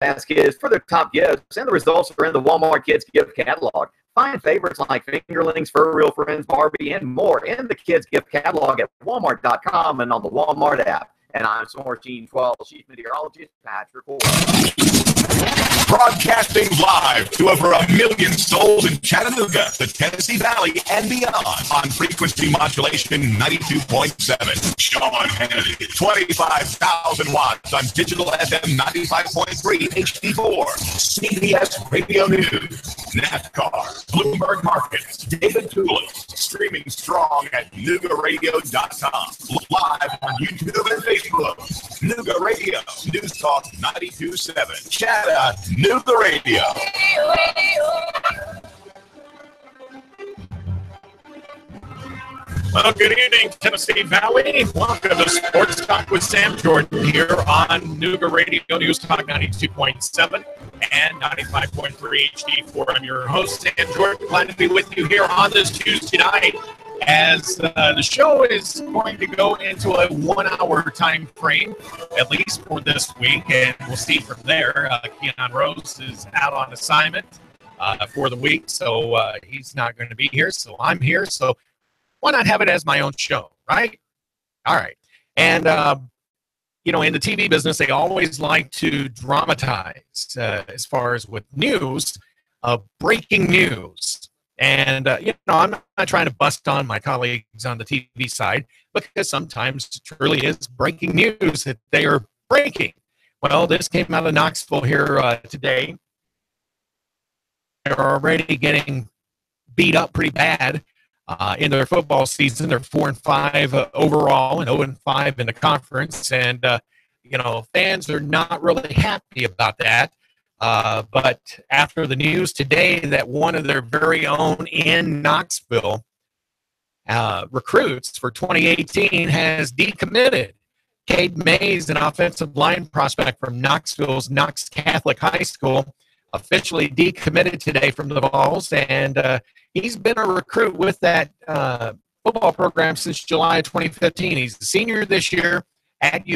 ask is for their top gifts, and the results are in the Walmart Kids Gift Catalog. Find favorites like Fingerlings, Fur Real Friends, Barbie, and more in the Kids Gift Catalog at Walmart.com and on the Walmart app. And I'm Source Team 12 Chief Meteorologist Patrick Hoare. Broadcasting live to over 1 million souls in Chattanooga, the Tennessee Valley, and beyond on frequency modulation 92.7. Sean Hannity, 25,000 watts on digital FM 95.3 HD4. CBS Radio News, NASCAR, Bloomberg Markets, David Tulis, streaming strong at NoogaRadio.com. Live on YouTube and Facebook. NoogaRadio, News Talk 92.7. Chattanooga. Well, good evening, Tennessee Valley. Welcome to Sports Talk with Sam Jordan here on Nooga Radio, News Talk 92.7 and 95.3 HD4. I'm your host, Sam Jordan. Glad to be with you here on this Tuesday night as the show is going to go into a 1 hour time frame, at least for this week, and we'll see from there. Keon Rose is out on assignment for the week, so he's not going to be here, so I'm here, so why not have it as my own show, right? All right. And, you know, in the TV business, they always like to dramatize as far as with news, breaking news. And, you know, I'm not trying to bust on my colleagues on the TV side because sometimes it truly is breaking news that they are breaking. Well, this came out of Knoxville here today. They're already getting beat up pretty bad in their football season. They're 4-5 overall and 0-5 in the conference. And, you know, fans are not really happy about that. But after the news today that one of their very own in Knoxville recruits for 2018 has decommitted. Cade Mays, an offensive line prospect from Knoxville's Knox Catholic High School, officially decommitted today from the Vols, and he's been a recruit with that football program since July 2015. He's a senior this year at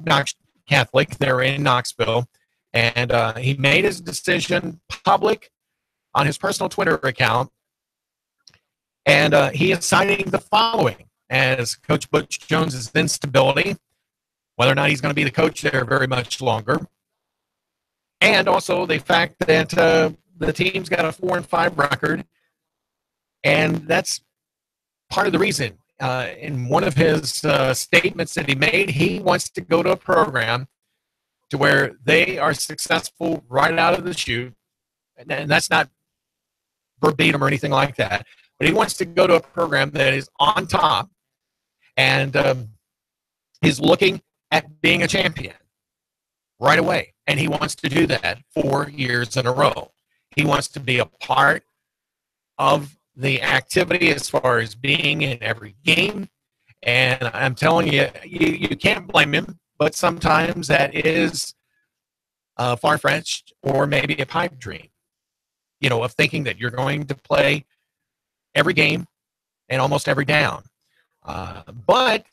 Knox Catholic. They're in Knoxville. And he made his decision public on his personal Twitter account. And he is citing the following as Coach Butch Jones's instability, whether or not he's going to be the coach there very much longer. And also the fact that the team's got a 4-5 record. And that's part of the reason. In one of his statements that he made, he wants to go to a program to where they are successful right out of the chute. And that's not verbatim or anything like that. But he wants to go to a program that is on top and is looking at being a champion right away. And he wants to do that 4 years in a row. He wants to be a part of the activity as far as being in every game. And I'm telling you, you can't blame him. But sometimes that is far-fetched or maybe a pipe dream, you know, of thinking that you're going to play every game and almost every down. But,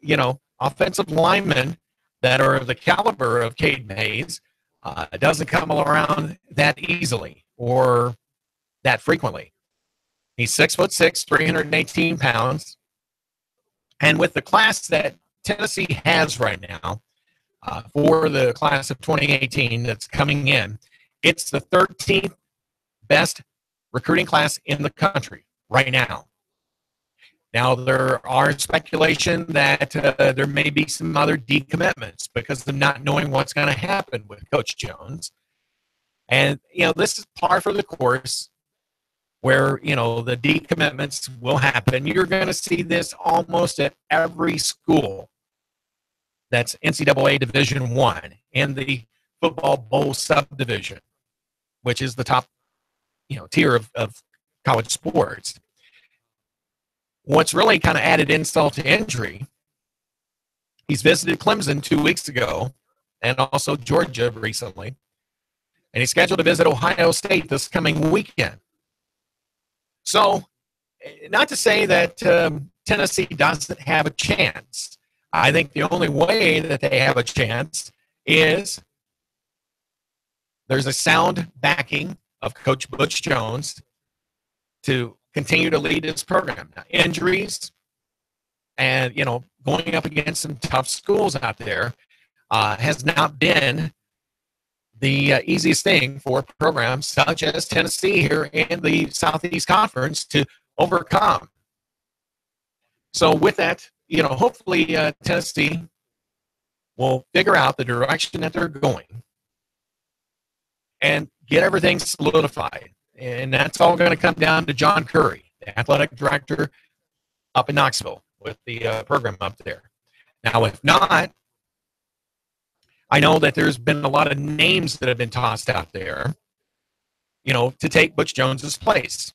you know, offensive linemen that are of the caliber of Cade Mays doesn't come around that easily or that frequently. He's 6'6", 318 pounds. And with the class that Tennessee has right now for the class of 2018 that's coming in, it's the 13th best recruiting class in the country right now. Now, there are speculation that there may be some other decommitments because of not knowing what's going to happen with Coach Jones. And, you know, this is par for the course where, you know, the decommitments will happen. You're going to see this almost at every school that's NCAA Division I and the Football Bowl subdivision, which is the top, you know, tier of college sports. What's really kind of added insult to injury, he's visited Clemson 2 weeks ago and also Georgia recently, and he's scheduled to visit Ohio State this coming weekend. So, not to say that Tennessee doesn't have a chance. I think the only way that they have a chance is there's a sound backing of Coach Butch Jones to continue to lead this program. Now, injuries and, going up against some tough schools out there has not been the easiest thing for programs such as Tennessee here in the Southeast Conference to overcome. So with that, hopefully Tennessee will figure out the direction that they're going and get everything solidified. And that's all going to come down to John Curry, the athletic director up in Knoxville with the program up there. Now, if not, I know that there's been a lot of names that have been tossed out there, to take Butch Jones's place.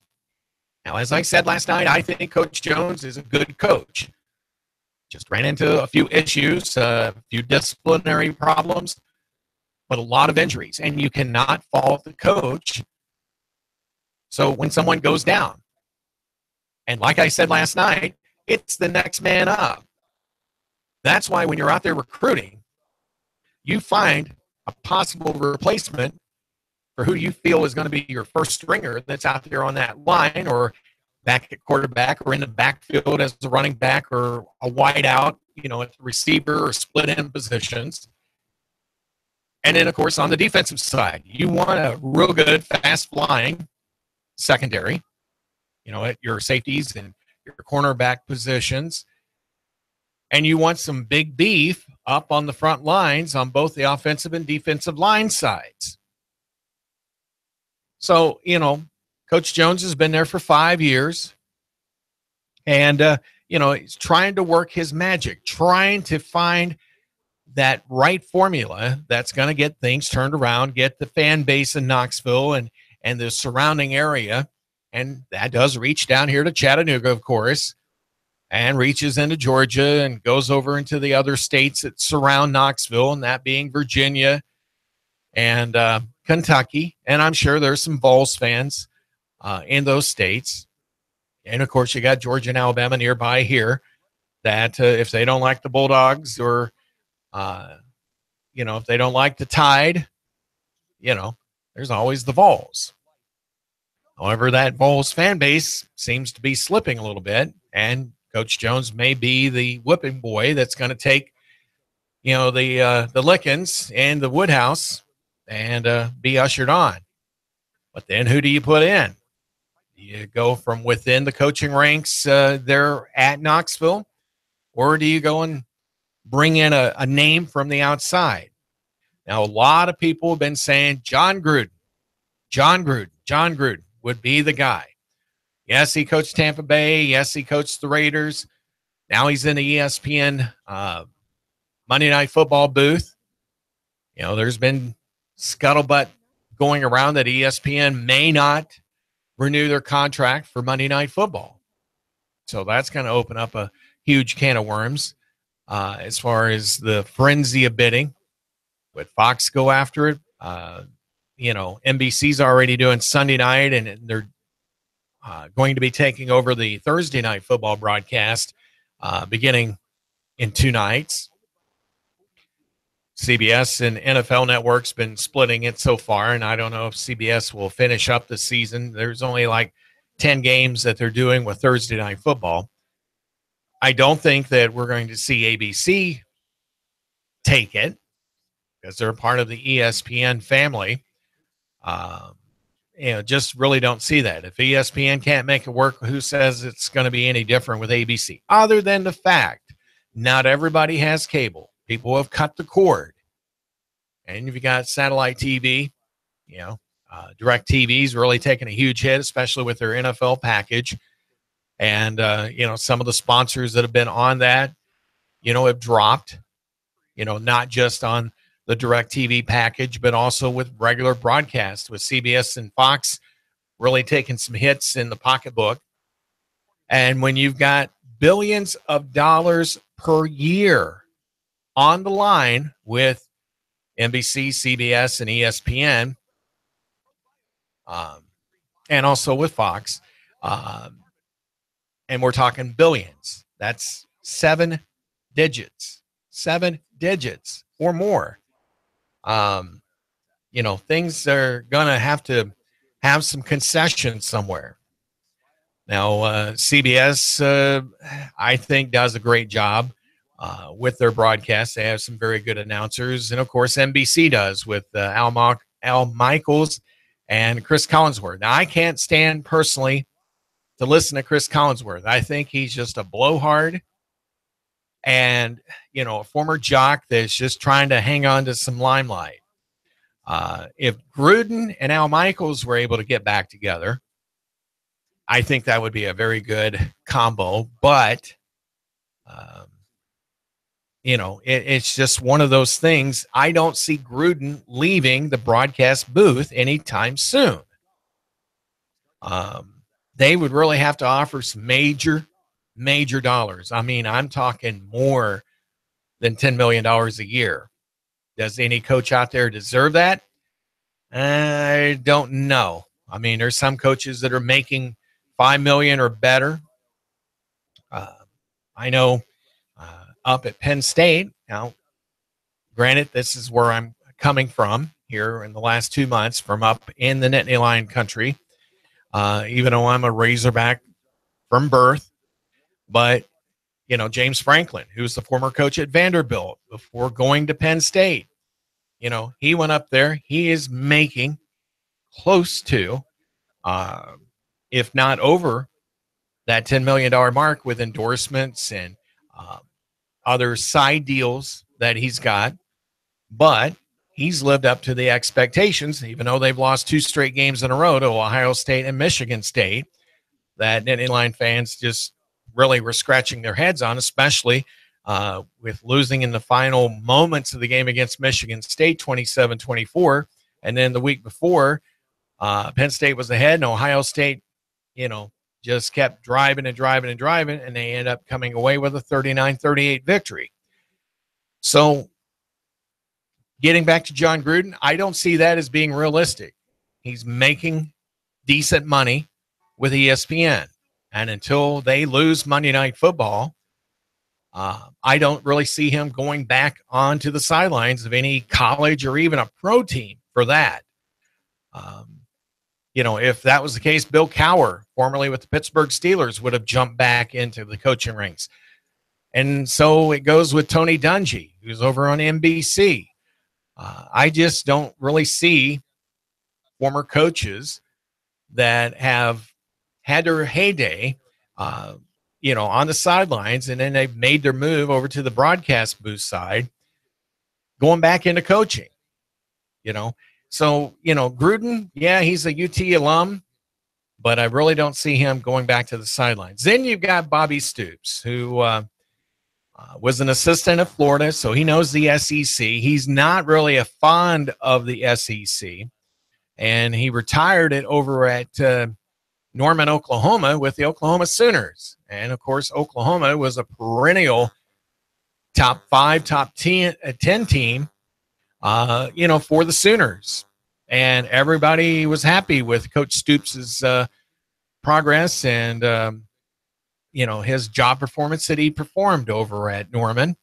Now, as I said last night, I think Coach Jones is a good coach. Just ran into a few issues, a few disciplinary problems, but a lot of injuries. And you cannot fault the coach. So when someone goes down, and like I said last night, it's the next man up. That's why when you're out there recruiting, you find a possible replacement for who you feel is going to be your first stringer that's out there on that line, or back at quarterback, or in the backfield as a running back, or a wide out, at the receiver or split end positions. And then, of course, on the defensive side, you want a real good, fast-flying secondary, at your safeties and your cornerback positions. And you want some big beef up on the front lines on both the offensive and defensive line sides. So, Coach Jones has been there for 5 years. And, he's trying to work his magic, trying to find that right formula that's going to get things turned around, get the fan base in Knoxville and the surrounding area. And that does reach down here to Chattanooga, of course, and reaches into Georgia and goes over into the other states that surround Knoxville, and that being Virginia and Kentucky. And I'm sure there's some Vols fans in those states. And, of course, you got Georgia and Alabama nearby here that if they don't like the Bulldogs or, if they don't like the Tide, there's always the Vols. However, that Vols fan base seems to be slipping a little bit, and Coach Jones may be the whipping boy that's going to take, the lickings and the Woodhouse and be ushered on. But then who do you put in? Do you go from within the coaching ranks there at Knoxville, or do you go and bring in a name from the outside? Now, a lot of people have been saying John Gruden would be the guy. Yes, he coached Tampa Bay. Yes, he coached the Raiders. Now he's in the ESPN Monday Night Football booth. There's been scuttlebutt going around that ESPN may not renew their contract for Monday Night Football. So that's going to open up a huge can of worms as far as the frenzy of bidding. Would Fox go after it? NBC's already doing Sunday night, and they're going to be taking over the Thursday night football broadcast beginning in 2 nights. CBS and NFL Network's been splitting it so far, and I don't know if CBS will finish up the season. There's only like 10 games that they're doing with Thursday night football. I don't think that we're going to see ABC take it because they're part of the ESPN family. Just really don't see that. If ESPN can't make it work, who says it's going to be any different with ABC? Other than the fact, not everybody has cable. People have cut the cord. And if you got satellite TV, DirecTV's really taking a huge hit, especially with their NFL package. And, some of the sponsors that have been on that, have dropped, not just on the DirecTV package, but also with regular broadcast with CBS and Fox really taking some hits in the pocketbook. And when you've got billions of dollars per year on the line with NBC, CBS, and ESPN, and also with Fox, and we're talking billions, that's 7 digits or more. things are going to have some concessions somewhere. Now, CBS, I think, does a great job with their broadcast. They have some very good announcers. And, of course, NBC does with Al Michaels and Chris Collinsworth. Now, I can't stand personally to listen to Chris Collinsworth. I think he's just a blowhard and, a former jock that's just trying to hang on to some limelight. If Gruden and Al Michaels were able to get back together, I think that would be a very good combo. But, it's just one of those things. I don't see Gruden leaving the broadcast booth anytime soon. They would really have to offer some major dollars. I mean, I'm talking more than $10 million a year. Does any coach out there deserve that? I don't know. I mean, there's some coaches that are making $5 million or better. I know up at Penn State. Now, granted, this is where I'm coming from here in the last 2 months, from up in the Nittany Lion country. Even though I'm a Razorback from birth, but James Franklin, who's the former coach at Vanderbilt before going to Penn State, he went up there. He is making close to, if not over, that $10 million mark with endorsements and other side deals that he's got. But he's lived up to the expectations, even though they've lost 2 straight games in a row to Ohio State and Michigan State, that Nittany Lion fans just really were scratching their heads on, especially with losing in the final moments of the game against Michigan State, 27-24. And then the week before, Penn State was ahead, and Ohio State, just kept driving, and they ended up coming away with a 39-38 victory. So getting back to John Gruden, I don't see that as being realistic. He's making decent money with ESPN. And until they lose Monday Night Football, I don't really see him going back onto the sidelines of any college or even a pro team for that. If that was the case, Bill Cowher, formerly with the Pittsburgh Steelers, would have jumped back into the coaching ranks. And so it goes with Tony Dungy, who's over on NBC. I just don't really see former coaches that have had their heyday, on the sidelines, and then they've made their move over to the broadcast booth side, going back into coaching, So, Gruden, yeah, he's a UT alum, but I really don't see him going back to the sidelines. Then you've got Bobby Stoops, who was an assistant at Florida, so he knows the SEC. He's not really a fond of the SEC, and he retired it over at Norman, Oklahoma, with the Oklahoma Sooners. And, of course, Oklahoma was a perennial top 5, top 10 team, for the Sooners. And everybody was happy with Coach Stoops' progress and, his job performance that he performed over at Norman.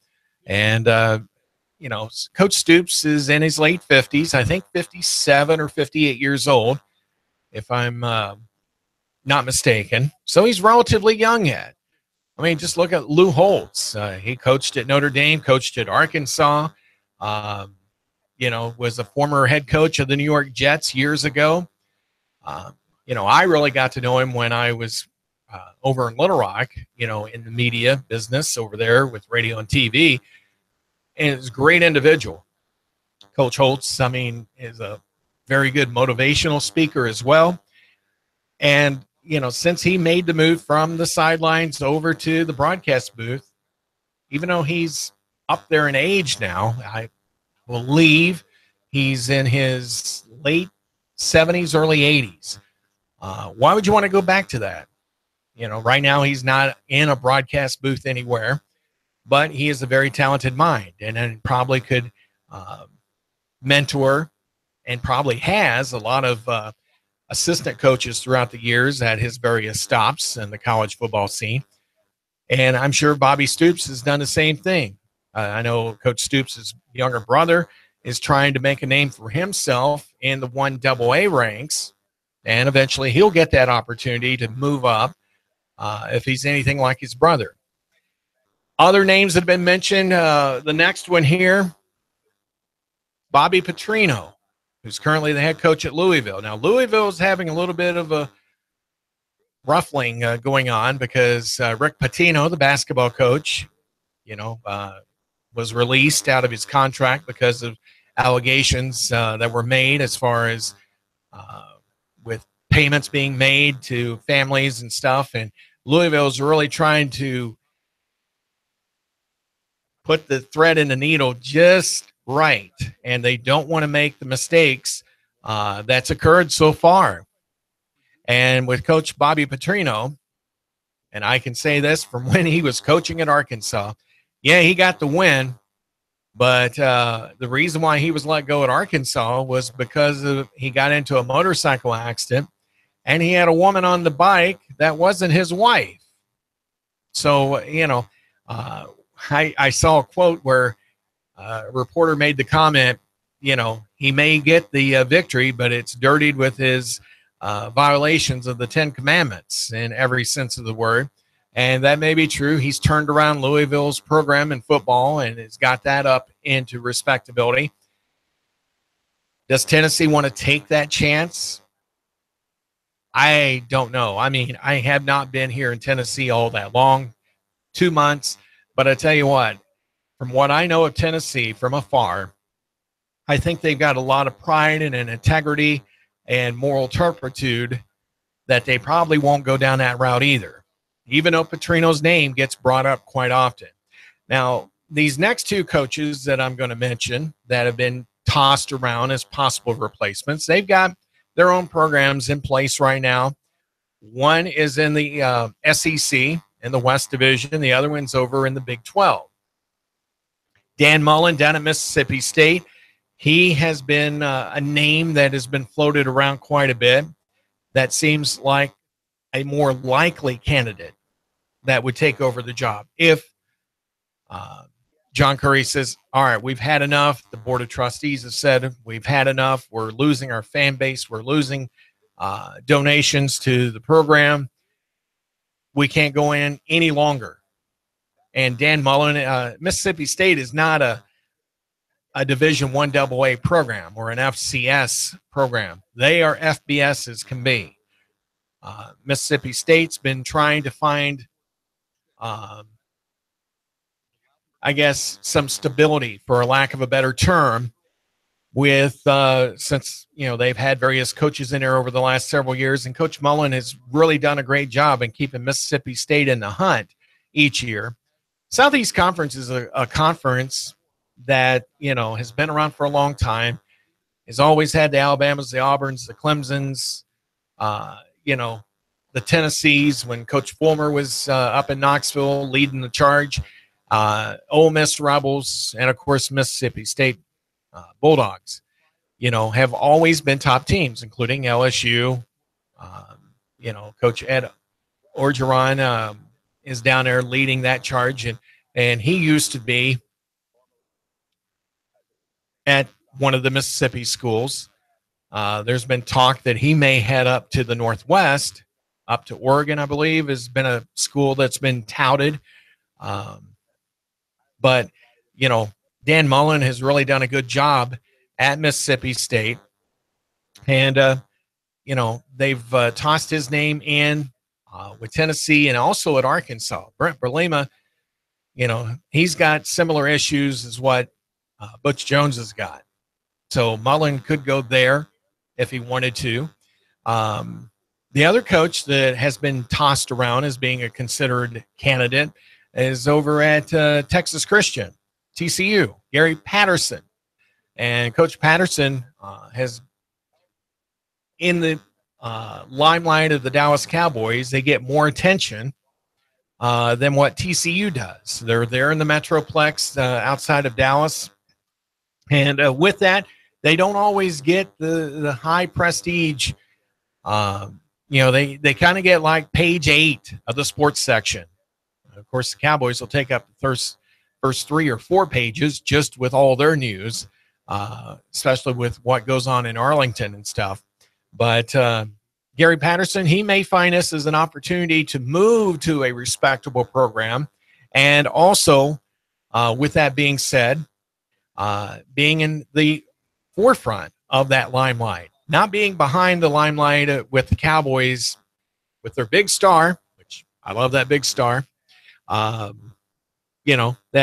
And, Coach Stoops is in his late 50s, I think 57 or 58 years old, if I'm not mistaken. So he's relatively young yet. I mean, just look at Lou Holtz. He coached at Notre Dame, coached at Arkansas, was a former head coach of the New York Jets years ago. I really got to know him when I was over in Little Rock, in the media business over there with radio and TV. And he's a great individual. Coach Holtz, is a very good motivational speaker as well. And, since he made the move from the sidelines over to the broadcast booth, even though he's up there in age now, I believe he's in his late 70s, early 80s. Why would you want to go back to that? Right now he's not in a broadcast booth anywhere, but he is a very talented mind, and then probably could mentor, and probably has a lot of assistant coaches throughout the years at his various stops in the college football scene. And I'm sure Bobby Stoops has done the same thing. I know Coach Stoops' younger brother is trying to make a name for himself in the 1AA ranks, and eventually he'll get that opportunity to move up if he's anything like his brother. Other names that have been mentioned, the next one here, Bobby Petrino, who's currently the head coach at Louisville. Now, Louisville is having a little bit of a ruffling going on because Rick Pitino, the basketball coach, was released out of his contract because of allegations that were made as far as with payments being made to families and stuff. And Louisville is really trying to put the thread in the needle just right, and they don't want to make the mistakes that's occurred so far. And with Coach Bobby Petrino, and I can say this from when he was coaching at Arkansas, yeah, he got the win, but the reason why he was let go at Arkansas was because he got into a motorcycle accident, and he had a woman on the bike that wasn't his wife. So, I saw a quote where a reporter made the comment, he may get the victory, but it's dirtied with his violations of the 10 Commandments in every sense of the word. And that may be true. He's turned around Louisville's program in football and has got that up into respectability. Does Tennessee want to take that chance? I don't know. I mean, I have not been here in Tennessee all that long, 2 months. But I tell you what, from what I know of Tennessee from afar, I think they've got a lot of pride and an integrity and moral turpitude that they probably won't go down that route either, even though Petrino's name gets brought up quite often. Now, these next two coaches that I'm going to mention that have been tossed around as possible replacements, they've got their own programs in place right now. One is in the SEC in the West Division. The other one's over in the Big 12. Dan Mullen down at Mississippi State. He has been a name that has been floated around quite a bit. That seems like a more likely candidate that would take over the job if John Curry says, all right, we've had enough. The Board of Trustees has said we've had enough. We're losing our fan base. We're losing donations to the program. We can't go in any longer. And Dan Mullen, Mississippi State is not a Division I AA program or an FCS program. They are FBS as can be. Mississippi State's been trying to find, some stability, for a lack of a better term, with since they've had various coaches in there over the last several years, and Coach Mullen has really done a great job in keeping Mississippi State in the hunt each year. Southeast Conference is a conference that has been around for a long time. Has always had the Alabamas, the Auburns, the Clemsons, the Tennessees when Coach Fulmer was up in Knoxville leading the charge, Ole Miss Rebels, and of course Mississippi State Bulldogs, have always been top teams, including LSU. Coach Ed Orgeron is down there leading that charge, and he used to be at one of the Mississippi schools. There's been talk that he may head up to the Northwest, up to Oregon, I believe, has been a school that's been touted. But Dan Mullen has really done a good job at Mississippi State. And, they've tossed his name in with Tennessee and also at Arkansas. Brent Berlema, he's got similar issues as what Butch Jones has got. So Mullen could go there if he wanted to. The other coach that has been tossed around as being a considered candidate is over at Texas Christian, TCU, Gary Patterson. And Coach Patterson has, in the limelight of the Dallas Cowboys, they get more attention than what TCU does. They're there in the Metroplex outside of Dallas. And with that, they don't always get the high prestige. They kind of get like page 8 of the sports section. Of course, the Cowboys will take up the first 3 or 4 pages just with all their news. especially with what goes on in Arlington and stuff. But Gary Patterson, he may find this as an opportunity to move to a respectable program. And also, with that being said, being in the forefront of that limelight, not being behind the limelight with the Cowboys with their big star, which I love that big star, that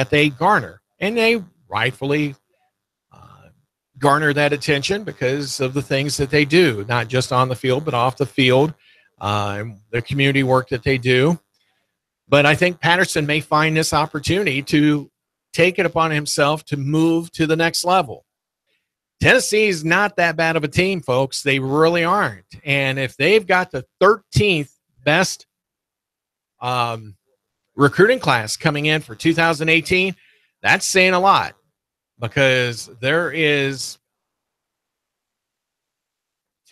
they garner. And they rightfully garner that attention because of the things that they do, not just on the field, but off the field, the community work that they do. But I think Patterson may find this opportunity to take it upon himself to move to the next level. Tennessee is not that bad of a team, folks. They really aren't. And if they've got the 13th best recruiting class coming in for 2018, that's saying a lot, because there is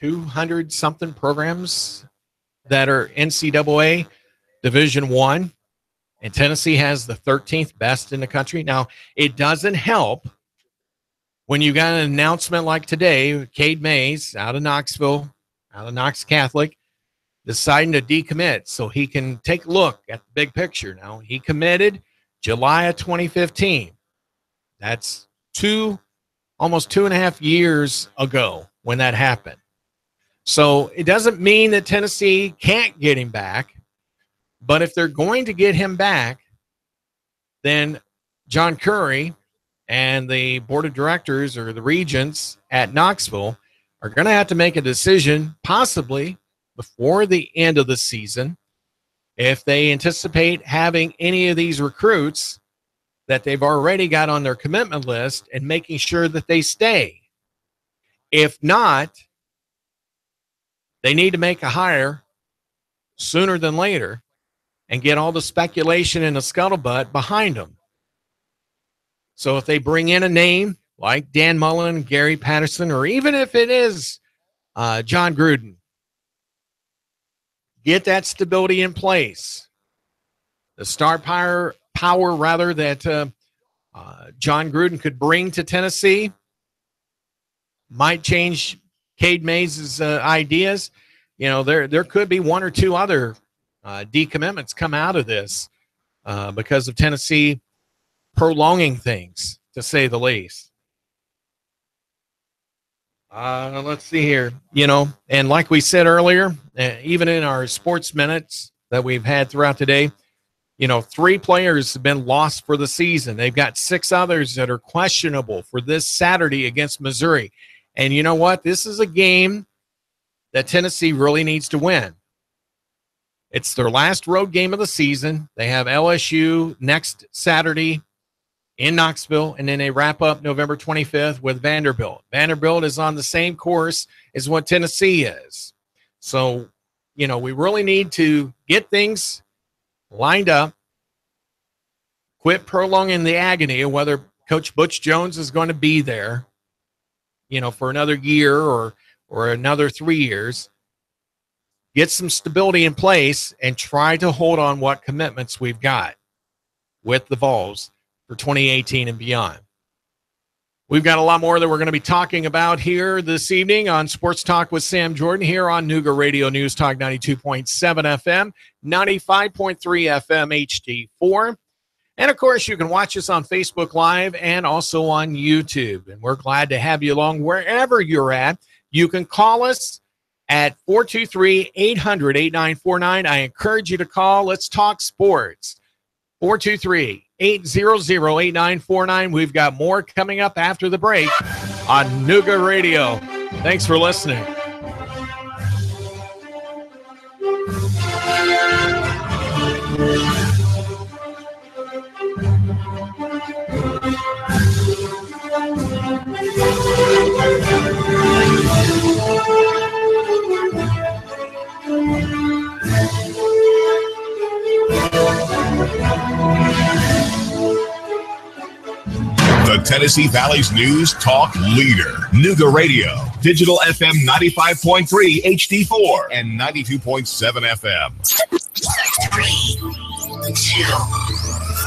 200-something programs that are NCAA Division I, and Tennessee has the 13th best in the country. Now, it doesn't help when you got an announcement like today, Cade Mays out of Knoxville, out of Knox Catholic, deciding to decommit so he can take a look at the big picture. Now, he committed July of 2015. That's almost 2.5 years ago when that happened. So it doesn't mean that Tennessee can't get him back, but if they're going to get him back, then John Curry and the board of directors or the regents at Knoxville are going to have to make a decision, possibly before the end of the season, if they anticipate having any of these recruits that they've already got on their commitment list and making sure that they stay. If not, they need to make a hire sooner than later and get all the speculation and the scuttlebutt behind them. So if they bring in a name like Dan Mullen, Gary Patterson, or even if it is John Gruden, get that stability in place. The star power that John Gruden could bring to Tennessee might change Cade Mays' ideas. There could be one or two other decommitments come out of this because of Tennessee prolonging things, to say the least. Let's see here. And like we said earlier, even in our sports minutes that we've had throughout the day, 3 players have been lost for the season. They've got 6 others that are questionable for this Saturday against Missouri. And you know what? This is a game that Tennessee really needs to win. It's their last road game of the season. They have LSU next Saturday in Knoxville, and then they wrap up November 25th with Vanderbilt. Vanderbilt is on the same course as what Tennessee is. So, we really need to get things lined up, quit prolonging the agony of whether Coach Butch Jones is going to be there, for another year or another 3 years. Get some stability in place and try to hold on what commitments we've got with the Vols for 2018 and beyond. We've got a lot more that we're going to be talking about here this evening on Sports Talk with Sam Jordan here on NoogaRadio News Talk 92.7 FM, 95.3 FM HD4. And, of course, you can watch us on Facebook Live and also on YouTube. And we're glad to have you along wherever you're at. You can call us at 423-800-8949. I encourage you to call. Let's talk sports. 423-800-8949. We've got more coming up after the break on Nooga Radio. Thanks for listening. The Tennessee Valley's news talk leader, Nooga Radio, digital FM 95.3 HD4 and 92.7 FM. 3, 2,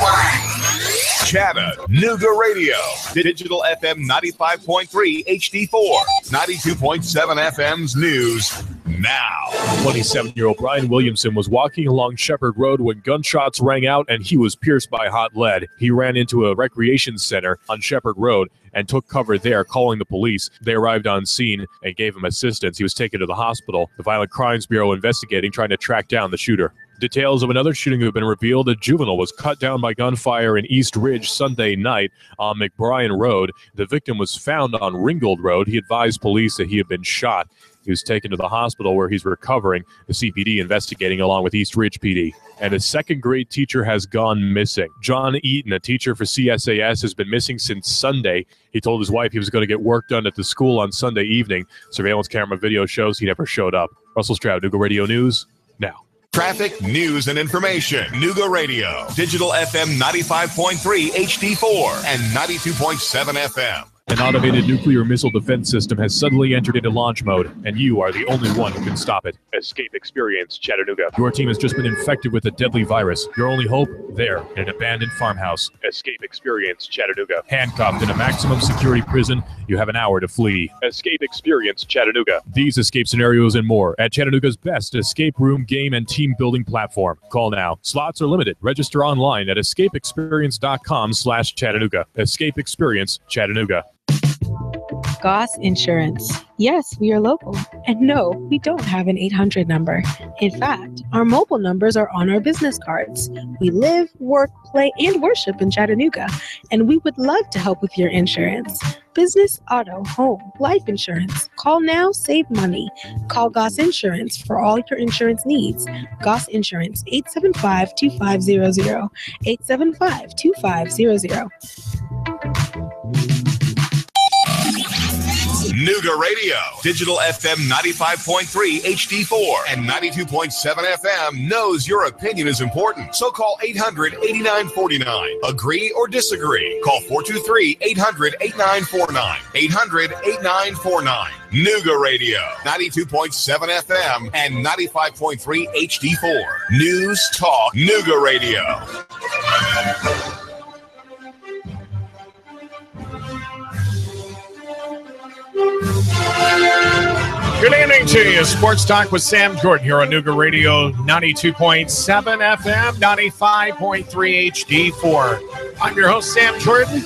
1. Chattanooga Radio. Digital FM 95.3 HD4. 92.7 FM's news now. 27-year-old Brian Williamson was walking along Shepherd Road when gunshots rang out and he was pierced by hot lead. He ran into a recreation center on Shepherd Road and took cover there, calling the police. They arrived on scene and gave him assistance. He was taken to the hospital. The Violent Crimes Bureau investigating, trying to track down the shooter. Details of another shooting have been revealed. A juvenile was cut down by gunfire in East Ridge Sunday night on McBrien Road. The victim was found on Ringgold Road. He advised police that he had been shot. He was taken to the hospital where he's recovering. The CPD investigating along with East Ridge PD. And a second-grade teacher has gone missing. John Eaton, a teacher for CSAS, has been missing since Sunday. He told his wife he was going to get work done at the school on Sunday evening. Surveillance camera video shows he never showed up. Russell Stroud, NoogaRadio News, now. Traffic, news, and information. Nooga Radio. Digital FM 95.3 HD4 and 92.7 FM. An automated nuclear missile defense system has suddenly entered into launch mode, and you are the only one who can stop it. Escape Experience Chattanooga. Your team has just been infected with a deadly virus. Your only hope? There, in an abandoned farmhouse. Escape Experience Chattanooga. Handcuffed in a maximum security prison, you have an hour to flee. Escape Experience Chattanooga. These escape scenarios and more at Chattanooga's best escape room, game, and team building platform. Call now. Slots are limited. Register online at escapeexperience.com/Chattanooga. Escape Experience Chattanooga. Goss Insurance. Yes, we are local. And no, we don't have an 800 number. In fact, our mobile numbers are on our business cards. We live, work, play, and worship in Chattanooga, and we would love to help with your insurance. Business, auto, home, life insurance. Call now, save money. Call Goss Insurance for all your insurance needs. Goss Insurance, 875-2500. 875-2500. Nooga Radio. Digital FM 95.3 HD4 and 92.7 FM knows your opinion is important. So call 800-8949. Agree or disagree? Call 423-800-8949. 800-8949. Nooga Radio. 92.7 FM and 95.3 HD4. News Talk Nooga Radio. Good evening to you. Sports Talk with Sam Jordan here on Nooga Radio, 92.7 FM, 95.3 HD4. I'm your host, Sam Jordan.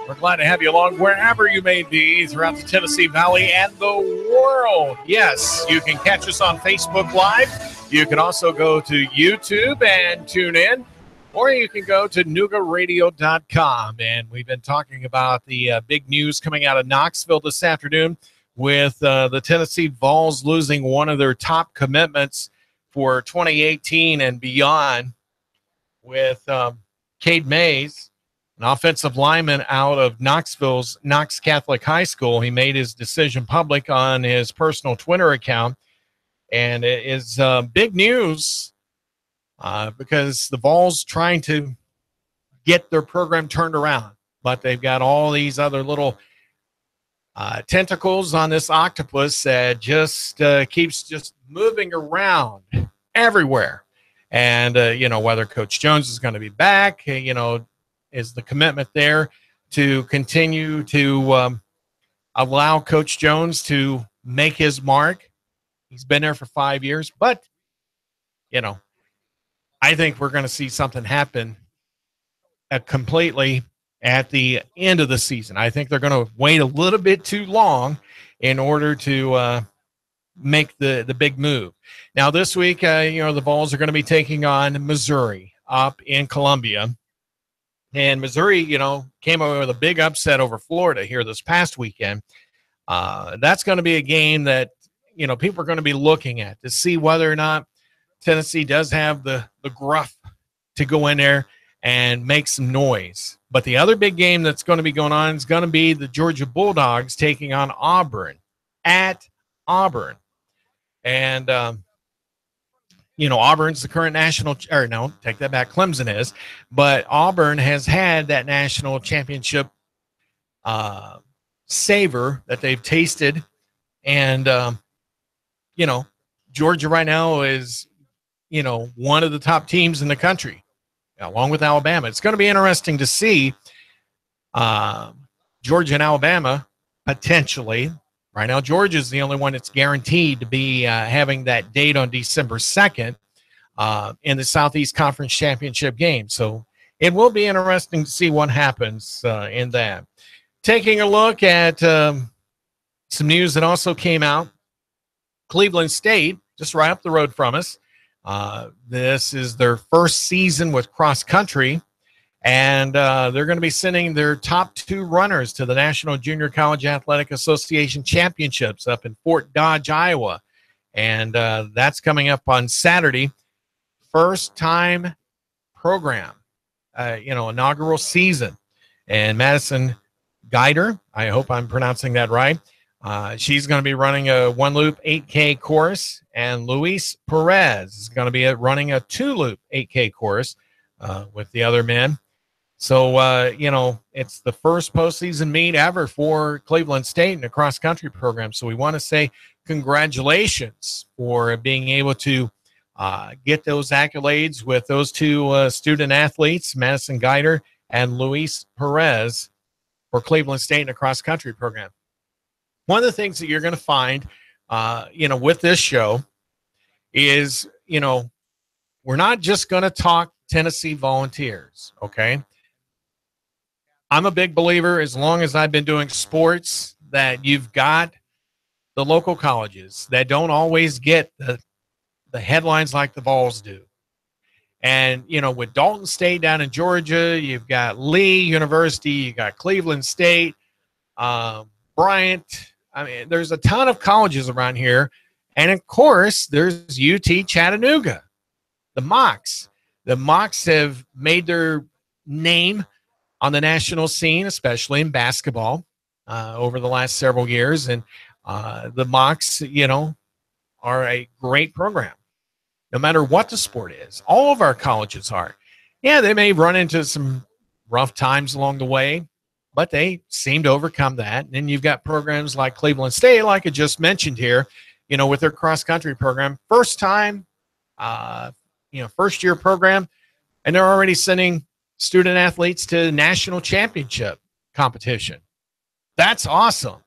We're glad to have you along wherever you may be throughout the Tennessee Valley and the world. Yes, you can catch us on Facebook Live. You can also go to YouTube and tune in, or you can go to NoogaRadio.com. And we've been talking about the big news coming out of Knoxville this afternoon, with the Tennessee Vols losing one of their top commitments for 2018 and beyond, with Cade Mays, an offensive lineman out of Knoxville's Knox Catholic High School. He made his decision public on his personal Twitter account, and it is big news because the Vols trying to get their program turned around, but they've got all these other little tentacles on this octopus that just keeps just moving around everywhere. And, whether Coach Jones is going to be back, is the commitment there to continue to allow Coach Jones to make his mark. He's been there for 5 years, but, I think we're going to see something happen completely at the end of the season. I think they're going to wait a little bit too long in order to make the big move. Now, this week, the Vols are going to be taking on Missouri up in Columbia. And Missouri, came away with a big upset over Florida here this past weekend. That's going to be a game that, people are going to be looking at to see whether or not Tennessee does have the gruff to go in there and make some noise. But the other big game that's going to be going on is going to be the Georgia Bulldogs taking on Auburn at Auburn. And, Auburn's the current national, or no, take that back, Clemson is. But Auburn has had that national championship savor that they've tasted. And, Georgia right now is, one of the top teams in the country. along with Alabama. It's going to be interesting to see Georgia and Alabama potentially. Right now, Georgia is the only one that's guaranteed to be having that date on December 2nd in the Southeast Conference Championship game. So it will be interesting to see what happens in that. Taking a look at some news that also came out. Cleveland State, just right up the road from us. This is their first season with cross country, and they're going to be sending their top 2 runners to the National Junior College Athletic Association Championships up in Fort Dodge, Iowa. And that's coming up on Saturday. First time program, inaugural season. And Madison Guider, I hope I'm pronouncing that right. She's going to be running a 1-loop 8K course, and Luis Perez is going to be running a 2-loop 8K course with the other men. So, it's the first postseason meet ever for Cleveland State in a cross-country program. So we want to say congratulations for being able to get those accolades with those 2 student athletes, Madison Guider and Luis Perez, for Cleveland State in a cross-country program. One of the things that you're going to find, with this show is, we're not just going to talk Tennessee Volunteers, okay? I'm a big believer, as long as I've been doing sports, that you've got the local colleges that don't always get the headlines like the Vols do. And, with Dalton State down in Georgia, you've got Lee University, you got Cleveland State, Bryant. I mean, there's a ton of colleges around here. And, of course, there's UT Chattanooga, the Mocs. The Mocs have made their name on the national scene, especially in basketball, over the last several years. And the Mocs, are a great program, no matter what the sport is. All of our colleges are. Yeah, they may run into some rough times along the way, but they seem to overcome that. And then you've got programs like Cleveland State, like I just mentioned here, with their cross-country program. First time, first-year program, and they're already sending student athletes to national championship competition. That's awesome.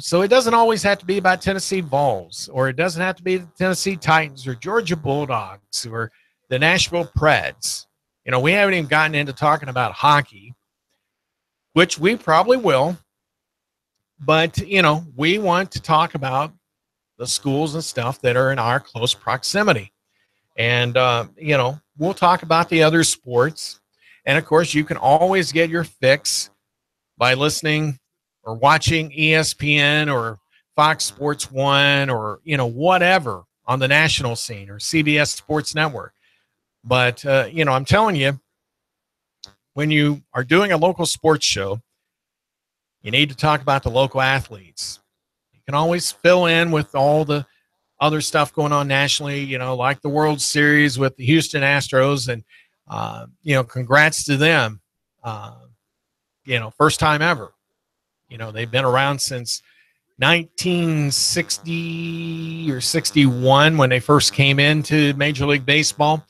So it doesn't always have to be about Tennessee Vols, or it doesn't have to be the Tennessee Titans or Georgia Bulldogs or the Nashville Preds. We haven't even gotten into talking about hockey, which we probably will. But, we want to talk about the schools and stuff that are in our close proximity. And, we'll talk about the other sports. And, of course, you can always get your fix by listening or watching ESPN or Fox Sports 1 or, whatever on the national scene, or CBS Sports Network. But, I'm telling you, when you are doing a local sports show, you need to talk about the local athletes. You can always fill in with all the other stuff going on nationally, like the World Series with the Houston Astros. And, congrats to them. First time ever. They've been around since 1960 or 61 when they first came into Major League Baseball.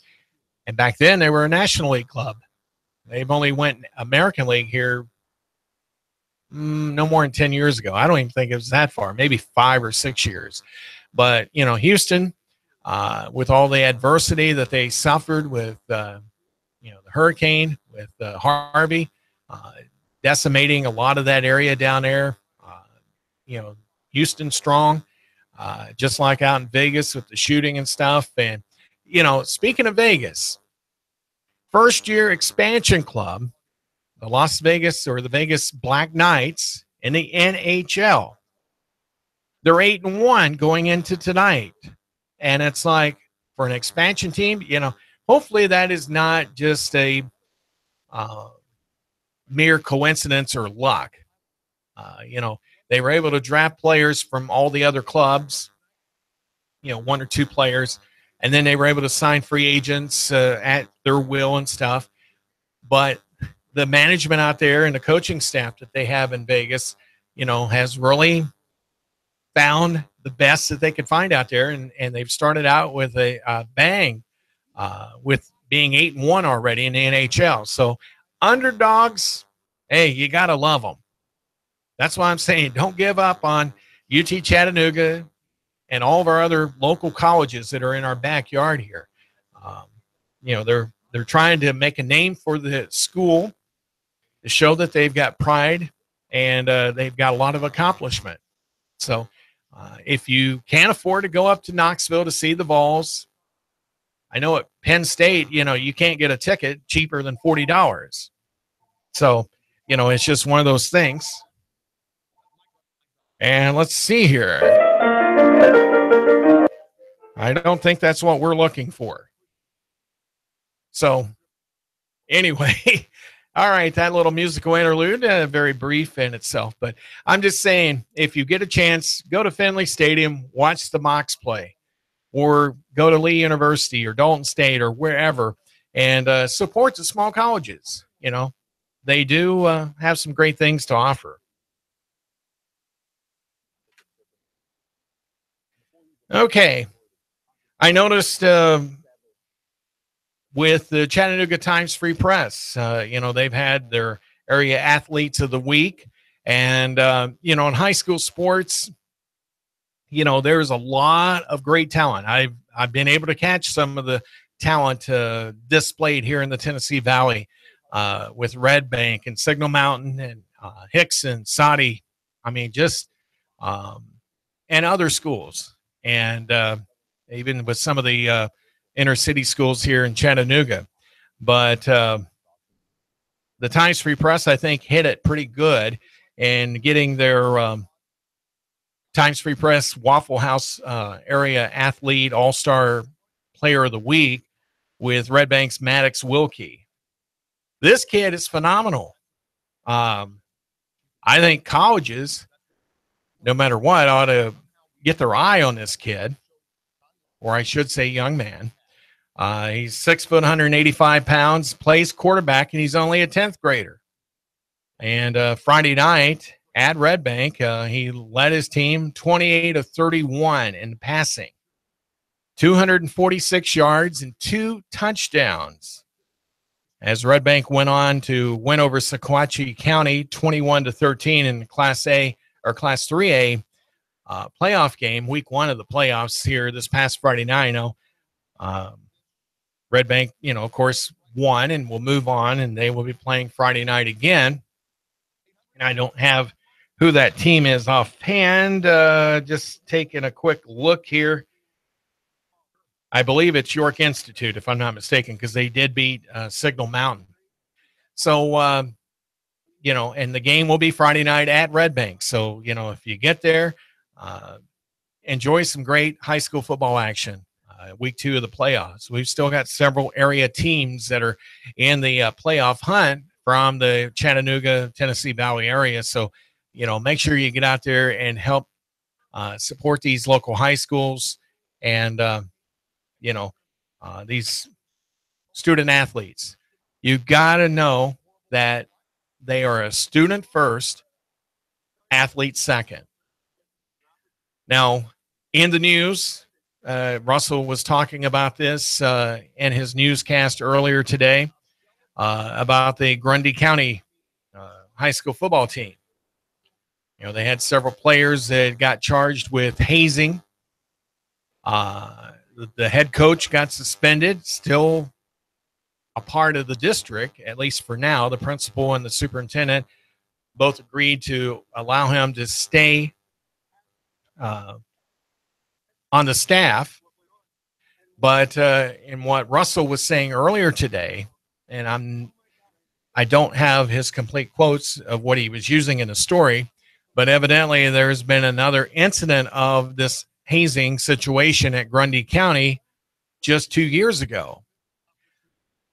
And back then they were a National League club. They've only went American League here no more than 10 years ago. I don't even think it was that far, maybe 5 or 6 years. But, Houston, with all the adversity that they suffered with, the hurricane, with Harvey, decimating a lot of that area down there, Houston strong, just like out in Vegas with the shooting and stuff. And, speaking of Vegas, first-year expansion club, the Las Vegas or the Vegas Black Knights in the NHL. They're 8-1 going into tonight. And it's like, for an expansion team, hopefully that is not just a mere coincidence or luck. They were able to draft players from all the other clubs, 1 or 2 players, and then they were able to sign free agents at their will and stuff. But the management out there and the coaching staff that they have in Vegas, has really found the best that they could find out there. And they've started out with a bang with being 8-1 already in the NHL. So underdogs, hey, you got to love them. That's why I'm saying don't give up on UT Chattanooga and all of our other local colleges that are in our backyard here. They're trying to make a name for the school to show that they've got pride and they've got a lot of accomplishment. So if you can't afford to go up to Knoxville to see the Vols, I know at Penn State, you can't get a ticket cheaper than $40. So, it's just one of those things. And let's see here. I don't think that's what we're looking for. So, anyway, all right, that little musical interlude, very brief in itself. But I'm just saying, if you get a chance, go to Finley Stadium, watch the Mocs play, or go to Lee University or Dalton State or wherever, and support the small colleges. They do have some great things to offer. Okay. I noticed with the Chattanooga Times Free Press, they've had their area athletes of the week. And, in high school sports, there's a lot of great talent. I've been able to catch some of the talent displayed here in the Tennessee Valley with Red Bank and Signal Mountain and Hickson, Soddy. And other schools. And even with some of the inner city schools here in Chattanooga. But the Times Free Press, I think, hit it pretty good in getting their Times Free Press Waffle House area athlete all-star player of the week with Red Bank's Maddox Wilkie. This kid is phenomenal. I think colleges, no matter what, ought to get their eye on this kid, or I should say young man. He's 6 foot, 185 pounds, plays quarterback, and he's only a 10th grader. And Friday night at Red Bank, he led his team 28 of 31 in passing, 246 yards and 2 touchdowns. As Red Bank went on to win over Sequatchie County 21-13 in Class A or Class 3A playoff game, week 1 of the playoffs here this past Friday night. Red Bank, of course, won and will move on, and they will be playing Friday night again. And I don't have who that team is offhand. Just taking a quick look here. I believe it's York Institute, if I'm not mistaken, because they did beat Signal Mountain. So, and the game will be Friday night at Red Bank. So, if you get there, enjoy some great high school football action. Week 2 of the playoffs. We've still got several area teams that are in the playoff hunt from the Chattanooga, Tennessee Valley area. So, make sure you get out there and help support these local high schools and, these student athletes. You got to know that they are a student first, athlete second. Now, in the news, Russell was talking about this in his newscast earlier today about the Grundy County high school football team. They had several players that got charged with hazing. The head coach got suspended, still a part of the district, at least for now. The principal and the superintendent both agreed to allow him to stay on the staff. But in what Russell was saying earlier today, and I don't have his complete quotes of what he was using in the story, but evidently there's been another incident of this hazing situation at Grundy County just 2 years ago.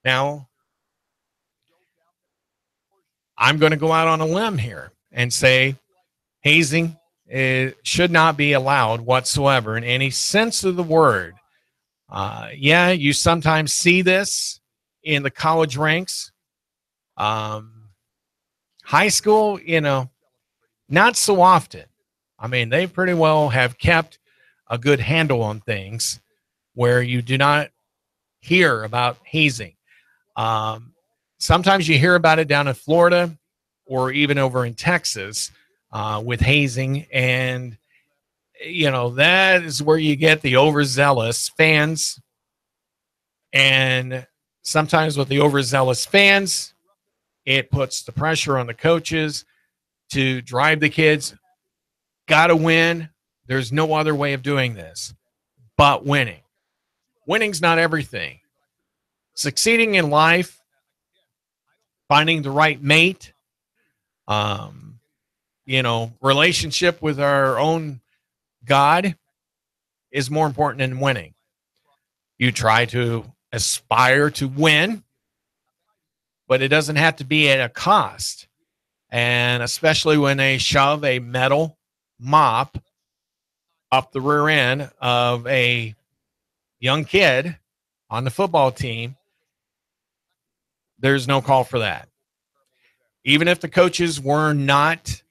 Now, I'm going to go out on a limb here and say hazing should not be allowed whatsoever in any sense of the word. You sometimes see this in the college ranks. High school, not so often. I mean, they pretty well have kept a good handle on things where you do not hear about hazing. Sometimes you hear about it down in Florida or even over in Texas with hazing. And, that is where you get the overzealous fans. And sometimes with the overzealous fans, it puts the pressure on the coaches to drive the kids. Got to win. There's no other way of doing this but winning. Winning's not everything. Succeeding in life, finding the right mate, relationship with our own God is more important than winning. You try to aspire to win, but it doesn't have to be at a cost. And especially when they shove a metal mop up the rear end of a young kid on the football team, there's no call for that. Even if the coaches were not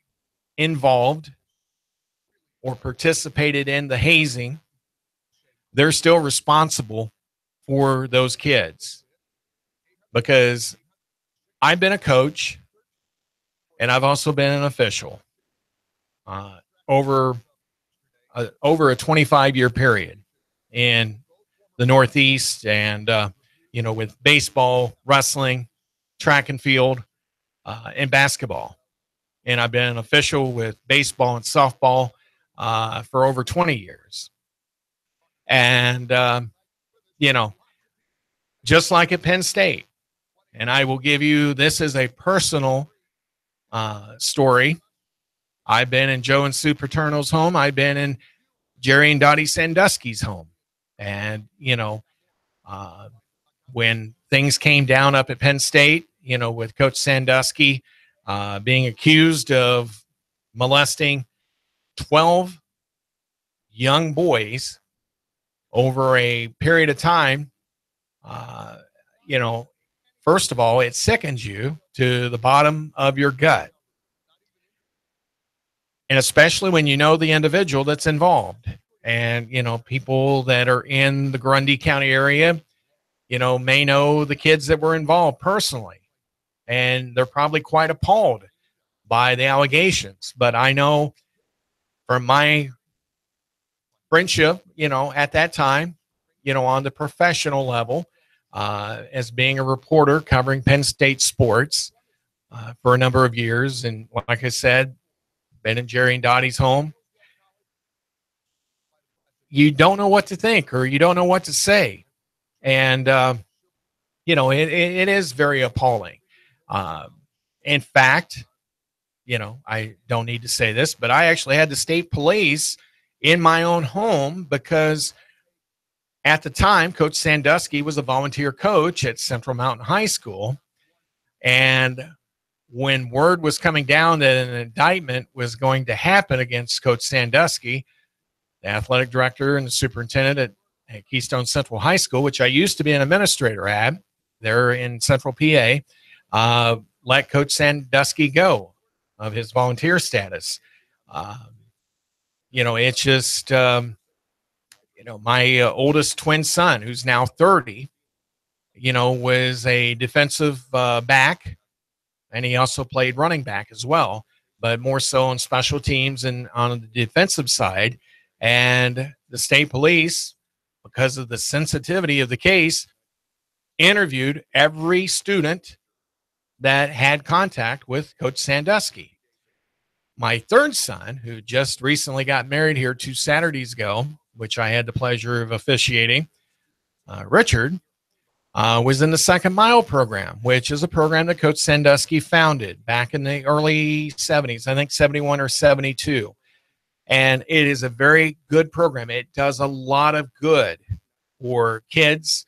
involved or participated in the hazing, they're still responsible for those kids. Because I've been a coach and I've also been an official over a 25-year period in the Northeast, and with baseball, wrestling, track and field, and basketball. And I've been an official with baseball and softball for over 20 years. And just like at Penn State, and I will give you this as a personal story. I've been in Joe and Sue Paterno's home. I've been in Jerry and Dottie Sandusky's home. And, when things came down up at Penn State, with Coach Sandusky being accused of molesting 12 young boys over a period of time, first of all, it sickens you to the bottom of your gut. And especially when you know the individual that's involved. And, people that are in the Grundy County area, may know the kids that were involved personally. And they're probably quite appalled by the allegations. But I know from my friendship, at that time, on the professional level, as being a reporter covering Penn State sports for a number of years. And like I said, been in Jerry and Dottie's home. You don't know what to think or you don't know what to say. And, it is very appalling. In fact, I don't need to say this, but I actually had the state police in my own home because at the time, Coach Sandusky was a volunteer coach at Central Mountain High School. And when word was coming down that an indictment was going to happen against Coach Sandusky, the athletic director and the superintendent at Keystone Central High School, which I used to be an administrator at, there in Central PA, let Coach Sandusky go of his volunteer status. It's just, my oldest twin son, who's now 30, was a defensive back, and he also played running back as well, but more so on special teams and on the defensive side. And the state police, because of the sensitivity of the case, interviewed every student that had contact with Coach Sandusky. My third son, who just recently got married here 2 Saturdays ago, which I had the pleasure of officiating, Richard, was in the Second Mile program, which is a program that Coach Sandusky founded back in the early 70s, I think 71 or 72. And it is a very good program. It does a lot of good for kids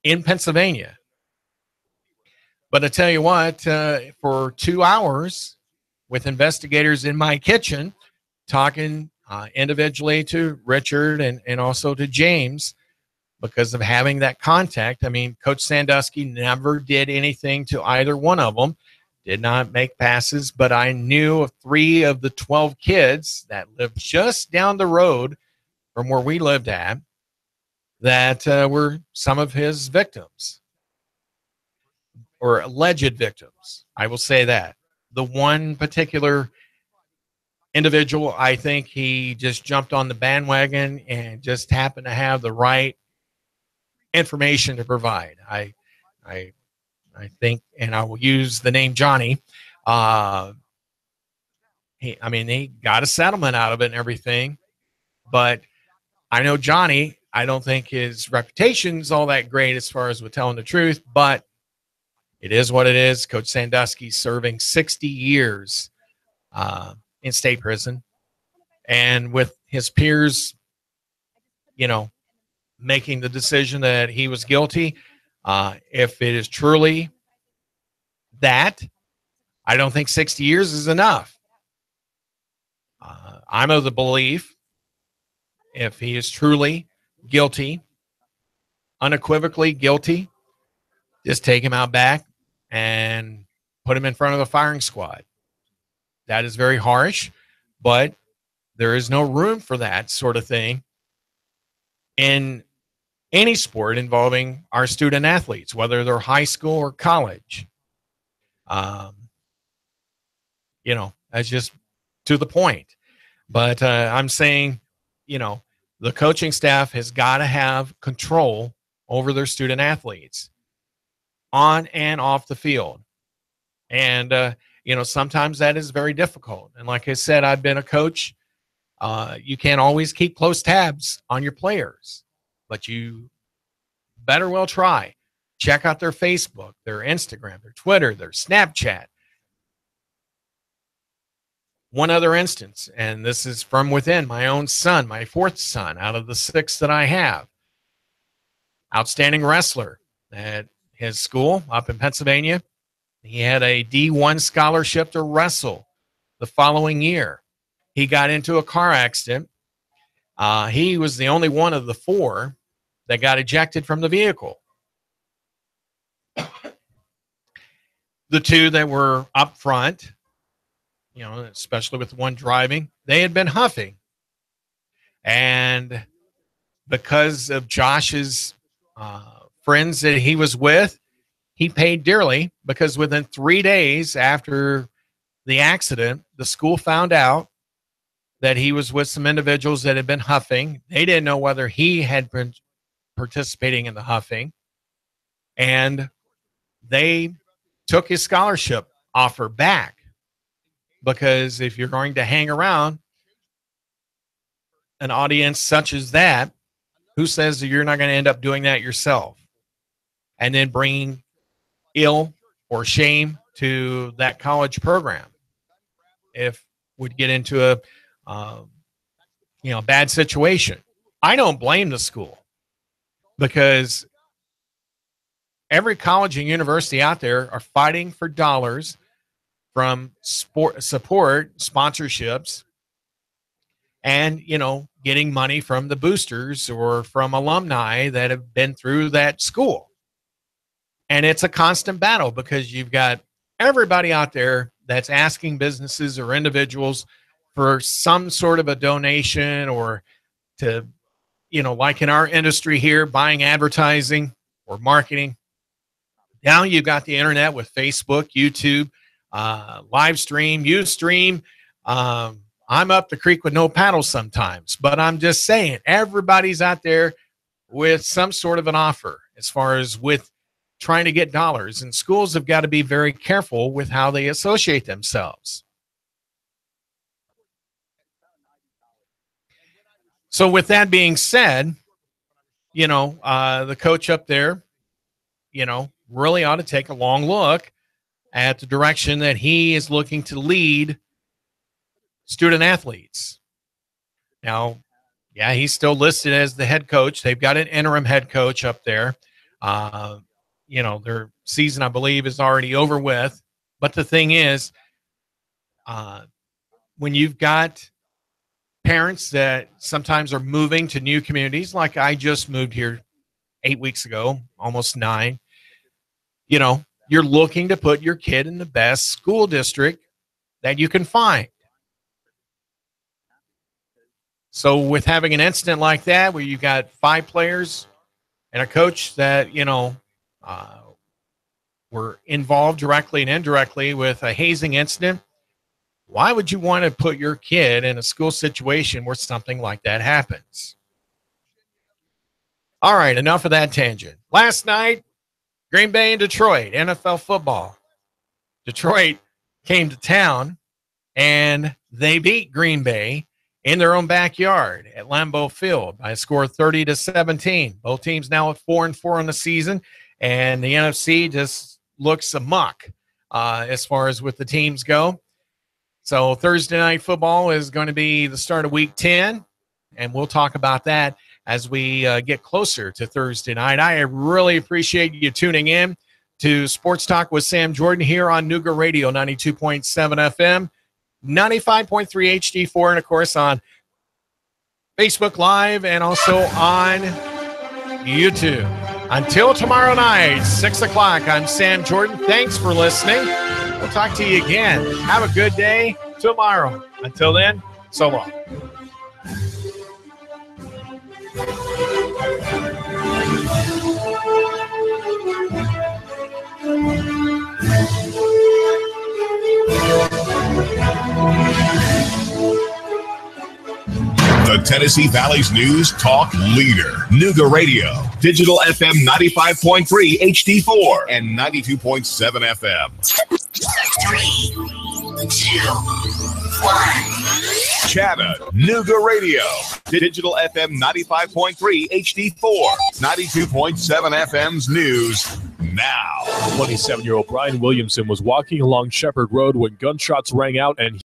in Pennsylvania. But I tell you what, for 2 hours with investigators in my kitchen, talking individually to Richard and also to James, because of having that contact. I mean, Coach Sandusky never did anything to either one of them, did not make passes, but I knew of 3 of the 12 kids that lived just down the road from where we lived at that were some of his victims, or alleged victims. I will say that. The one particular individual, I think he just jumped on the bandwagon and just happened to have the right information to provide. I think, and I will use the name Johnny. They got a settlement out of it and everything, but I know Johnny, I don't think his reputation's all that great as far as with telling the truth, but it is what it is. Coach Sandusky's serving 60 years in state prison, and with his peers, making the decision that he was guilty. If it is truly that, I don't think 60 years is enough. I'm of the belief, if he is truly guilty, unequivocally guilty, just take him out back and put him in front of the firing squad. That is very harsh, but there is no room for that sort of thing in any sport involving our student athletes, whether they're high school or college. That's just to the point. But I'm saying, the coaching staff has got to have control over their student athletes on and off the field. And, sometimes that is very difficult. And like I said, I've been a coach. You can't always keep close tabs on your players, but you better well try. Check out their Facebook, their Instagram, their Twitter, their Snapchat. One other instance, and this is from within my own son, my fourth son out of the 6 that I have. Outstanding wrestler at his school up in Pennsylvania. He had a D1 scholarship to wrestle the following year. He got into a car accident. He was the only one of the 4 that got ejected from the vehicle. The 2 that were up front, especially with one driving, they had been huffing. And because of Josh's friends that he was with, he paid dearly, because within 3 days after the accident, the school found out that he was with some individuals that had been huffing. They didn't know whether he had been participating in the huffing, and they took his scholarship offer back. Because if you're going to hang around an audience such as that, who says that you're not going to end up doing that yourself and then bringing ill or shame to that college program? If would get into a bad situation. I don't blame the school, because every college and university out there are fighting for dollars from sport support, sponsorships, and, getting money from the boosters or from alumni that have been through that school. And it's a constant battle, because you've got everybody out there that's asking businesses or individuals for some sort of a donation, or to, like in our industry here, buying advertising or marketing. Now you've got the internet with Facebook, YouTube, live stream, Ustream. I'm up the creek with no paddle sometimes, but I'm just saying, everybody's out there with some sort of an offer as far as with trying to get dollars, and schools have got to be very careful with how they associate themselves. So with that being said, the coach up there, really ought to take a long look at the direction that he is looking to lead student athletes. Now, yeah, he's still listed as the head coach. They've got an interim head coach up there. Their season, I believe, is already over with. But the thing is, when you've got parents that sometimes are moving to new communities, like I just moved here 8 weeks ago, almost 9, you're looking to put your kid in the best school district that you can find. So with having an incident like that, where you've got 5 players and a coach that, were involved directly and indirectly with a hazing incident, why would you want to put your kid in a school situation where something like that happens? All right, enough of that tangent. Last night, Green Bay and Detroit, NFL football. Detroit came to town, and they beat Green Bay in their own backyard at Lambeau Field by a score of 30-17. Both teams now at 4-4 in the season, and the NFC just looks amok as far as with the teams go. So Thursday night football is going to be the start of Week 10, and we'll talk about that as we get closer to Thursday night. I really appreciate you tuning in to Sports Talk with Sam Jordan here on NoogaRadio 92.7 FM, 95.3 HD4, and, of course, on Facebook Live and also on YouTube. Until tomorrow night, 6 o'clock, I'm Sam Jordan. Thanks for listening. We'll talk to you again. Have a good day tomorrow. Until then, so long. The Tennessee Valley's news talk leader, NoogaRadio, digital FM 95.3 HD4 and 92.7 FM. 3, 2, 1. Chattanooga, digital FM 95.3 HD4, 92.7 FM's news now. 27-year-old Brian Williamson was walking along Shepherd Road when gunshots rang out and